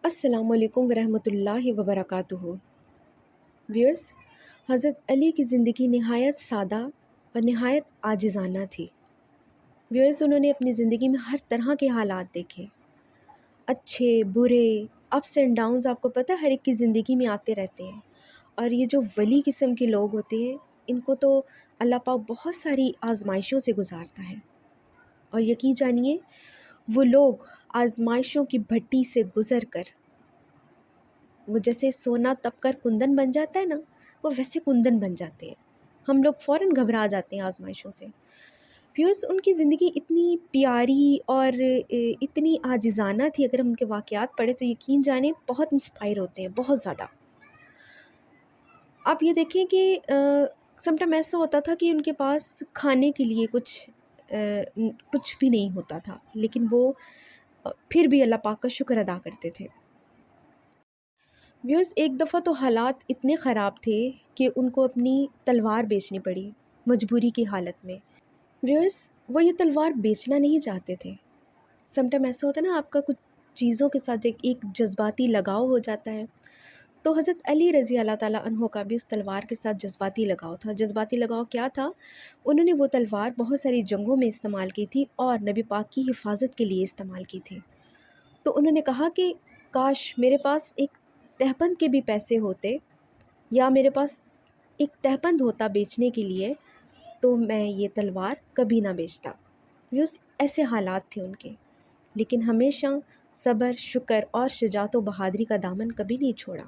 السلام علیکم ورحمۃ اللہ وبرکاتہ۔ ویئرس، حضرت علی کی زندگی نہایت سادہ اور نہایت عاجزانہ تھی۔ ویئرس، انہوں نے اپنی زندگی میں ہر طرح کے حالات دیکھے، اچھے برے، اپس اینڈ ڈاؤنز آپ کو پتہ ہے ہر ایک کی زندگی میں آتے رہتے ہیں۔ اور یہ جو ولی قسم کے لوگ ہوتے ہیں ان کو تو اللہ پاک بہت ساری آزمائشوں سے گزارتا ہے، اور یقین جانیے وہ لوگ آزمائشوں کی بھٹی سے گزر کر، وہ جیسے سونا تپ کر کندن بن جاتا ہے نا، وہ ویسے کندن بن جاتے ہیں۔ ہم لوگ فوراً گھبرا جاتے ہیں آزمائشوں سے۔ ویورز، ان کی زندگی اتنی پیاری اور اتنی عاجزانہ تھی، اگر ہم ان کے واقعات پڑھیں تو یقین جانیں بہت انسپائر ہوتے ہیں، بہت زیادہ۔ آپ یہ دیکھیں کہ سم ٹائم ایسا ہوتا تھا کہ ان کے پاس کھانے کے لیے کچھ بھی نہیں ہوتا تھا، لیکن وہ پھر بھی اللہ پاک کا شکر ادا کرتے تھے۔ ویورز، ایک دفعہ تو حالات اتنے خراب تھے کہ ان کو اپنی تلوار بیچنی پڑی مجبوری کی حالت میں۔ ویورز، وہ یہ تلوار بیچنا نہیں چاہتے تھے۔ سم ٹائم ایسا ہوتا ہے نا، آپ کا کچھ چیزوں کے ساتھ ایک جذباتی لگاؤ ہو جاتا ہے، تو حضرت علی رضی اللہ تعالیٰ عنہ کا بھی اس تلوار کے ساتھ جذباتی لگاؤ تھا۔ جذباتی لگاؤ کیا تھا؟ انہوں نے وہ تلوار بہت ساری جنگوں میں استعمال کی تھی اور نبی پاک کی حفاظت کے لیے استعمال کی تھی۔ تو انہوں نے کہا کہ کاش میرے پاس ایک تہبند کے بھی پیسے ہوتے، یا میرے پاس ایک تہبند ہوتا بیچنے کے لیے، تو میں یہ تلوار کبھی نہ بیچتا۔ ایسے حالات تھے ان کے، لیکن ہمیشہ صبر، شکر اور شجاعت و بہادری کا دامن کبھی نہیں چھوڑا۔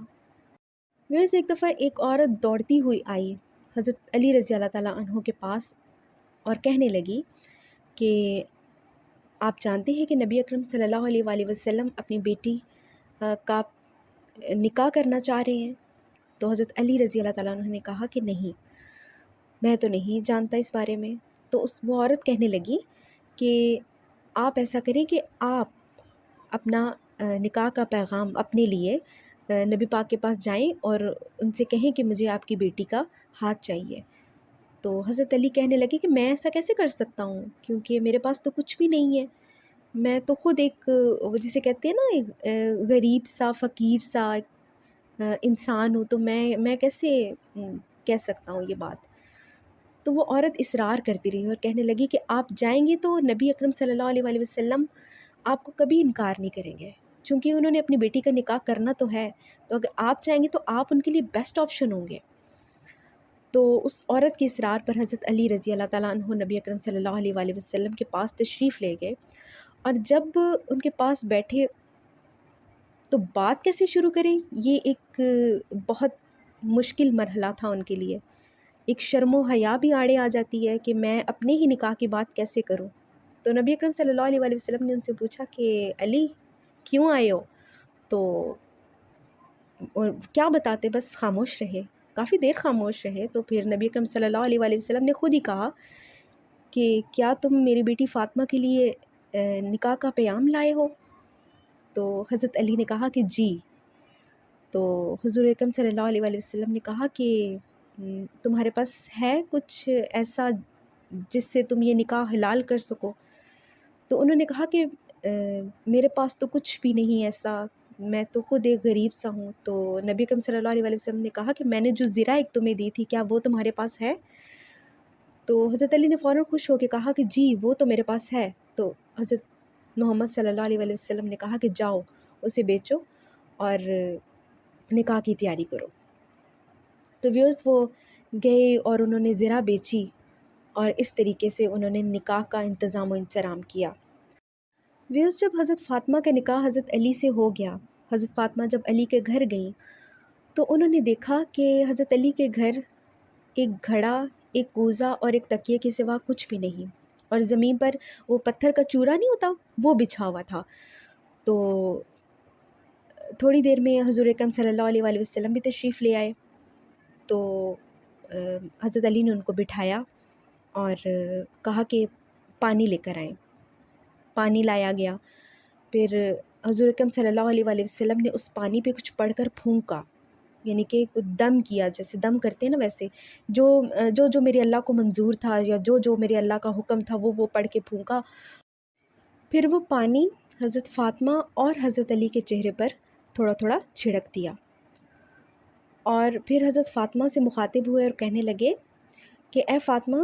ایک دفعہ ایک عورت دوڑتی ہوئی آئی حضرت علی رضی اللہ تعالیٰ عنہ کے پاس اور کہنے لگی کہ آپ جانتے ہیں کہ نبی اکرم صلی اللہ علیہ وآلہ وسلم اپنی بیٹی کا نکاح کرنا چاہ رہے ہیں۔ تو حضرت علی رضی اللہ تعالیٰ عنہ نے کہا کہ نہیں، میں تو نہیں جانتا اس بارے میں۔ تو وہ عورت کہنے لگی کہ آپ ایسا کریں کہ آپ اپنا نکاح کا پیغام اپنے لیے نبی پاک کے پاس جائیں اور ان سے کہیں کہ مجھے آپ کی بیٹی کا ہاتھ چاہیے۔ تو حضرت علی کہنے لگے کہ میں ایسا کیسے کر سکتا ہوں، کیونکہ میرے پاس تو کچھ بھی نہیں ہے، میں تو خود ایک وہ جسے کہتے ہیں نا ایک غریب سا فقیر سا انسان ہوں، تو میں کیسے کہہ سکتا ہوں یہ بات۔ تو وہ عورت اصرار کرتی رہی اور کہنے لگی کہ آپ جائیں گے تو نبی اکرم صلی اللہ علیہ وآلہ وسلم آپ کو کبھی انکار نہیں کریں گے، چونکہ انہوں نے اپنی بیٹی کا نکاح کرنا تو ہے، تو اگر آپ جائیں گے تو آپ ان کے لیے بیسٹ آپشن ہوں گے۔ تو اس عورت کے اصرار پر حضرت علی رضی اللہ تعالیٰ عنہ نبی اکرم صلی اللہ علیہ وآلہ وسلم کے پاس تشریف لے گئے، اور جب ان کے پاس بیٹھے تو بات کیسے شروع کریں، یہ ایک بہت مشکل مرحلہ تھا ان کے لیے۔ ایک شرم و حیا بھی آڑے آ جاتی ہے کہ میں اپنے ہی نکاح کی بات کیسے کروں۔ تو نبی اکرم صلی اللہ علیہ وآلہ وسلم نے ان سے پوچھا کہ علی کیوں آئے ہو؟ تو کیا بتاتے، بس خاموش رہے، کافی دیر خاموش رہے۔ تو پھر نبی اکرم صلی اللہ علیہ وآلہ وسلم نے خود ہی کہا کہ کیا تم میری بیٹی فاطمہ کے لیے نکاح کا پیام لائے ہو؟ تو حضرت علی نے کہا کہ جی۔ تو حضور اکرم صلی اللہ علیہ وآلہ وسلم نے کہا کہ تمہارے پاس ہے کچھ ایسا جس سے تم یہ نکاح حلال کر سکو؟ تو انہوں نے کہا کہ میرے پاس تو کچھ بھی نہیں ایسا، میں تو خود ایک غریب سا ہوں۔ تو نبی اکرم صلی اللہ علیہ وآلہ وسلم نے کہا کہ میں نے جو زرہ ایک تمہیں دی تھی، کیا وہ تمہارے پاس ہے؟ تو حضرت علی نے فوراً خوش ہو کے کہا کہ جی وہ تو میرے پاس ہے۔ تو حضرت محمد صلی اللہ علیہ وآلہ وسلم نے کہا کہ جاؤ اسے بیچو اور نکاح کی تیاری کرو۔ تو ویورز، وہ گئے اور انہوں نے زرہ بیچی، اور اس طریقے سے انہوں نے نکاح کا انتظام و انصرام کیا۔ ویورز، جب حضرت فاطمہ کا نکاح حضرت علی سے ہو گیا، حضرت فاطمہ جب علی کے گھر گئیں تو انہوں نے دیکھا کہ حضرت علی کے گھر ایک گھڑا، ایک کوزہ اور ایک تکیے کے سوا کچھ بھی نہیں، اور زمین پر وہ پتھر کا چورا نہیں ہوتا وہ بچھا ہوا تھا۔ تو تھوڑی دیر میں حضور اکرم صلی اللہ علیہ وآلہ وسلم بھی تشریف لے آئے۔ تو حضرت علی نے ان کو بٹھایا اور کہا کہ پانی لے کر آئیں۔ پانی لایا گیا، پھر حضور اکرم صلی اللہ علیہ وآلہ وسلم نے اس پانی پہ کچھ پڑھ کر پھونکا، یعنی کہ دم کیا، جیسے دم کرتے ہیں نا ویسے، جو میرے اللہ کو منظور تھا یا جو میرے اللہ کا حکم تھا وہ پڑھ کے پھونکا۔ پھر وہ پانی حضرت فاطمہ اور حضرت علی کے چہرے پر تھوڑا تھوڑا چھڑک دیا، اور پھر حضرت فاطمہ سے مخاطب ہوئے اور کہنے لگے کہ اے فاطمہ،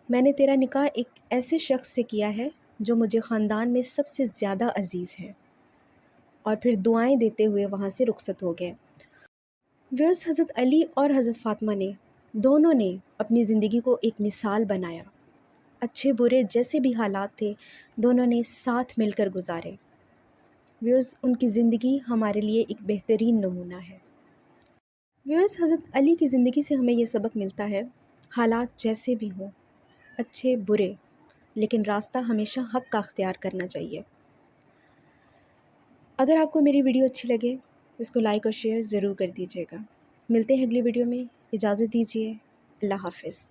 میں نے تیرا نکاح ایک ایسے شخص سے کیا ہے جو مجھے خاندان میں سب سے زیادہ عزیز ہے، اور پھر دعائیں دیتے ہوئے وہاں سے رخصت ہو گئے۔ ویورز، حضرت علی اور حضرت فاطمہ نے دونوں نے اپنی زندگی کو ایک مثال بنایا۔ اچھے برے جیسے بھی حالات تھے، دونوں نے ساتھ مل کر گزارے۔ ویورز، ان کی زندگی ہمارے لیے ایک بہترین نمونہ ہے۔ ویورز، حضرت علی کی زندگی سے ہمیں یہ سبق ملتا ہے، حالات جیسے بھی ہوں، اچھے برے، لیکن راستہ ہمیشہ حق کا اختیار کرنا چاہیے۔ اگر آپ کو میری ویڈیو اچھی لگے تو اس کو لائک اور شیئر ضرور کر دیجیے گا۔ ملتے ہیں اگلی ویڈیو میں، اجازت دیجیے، اللہ حافظ۔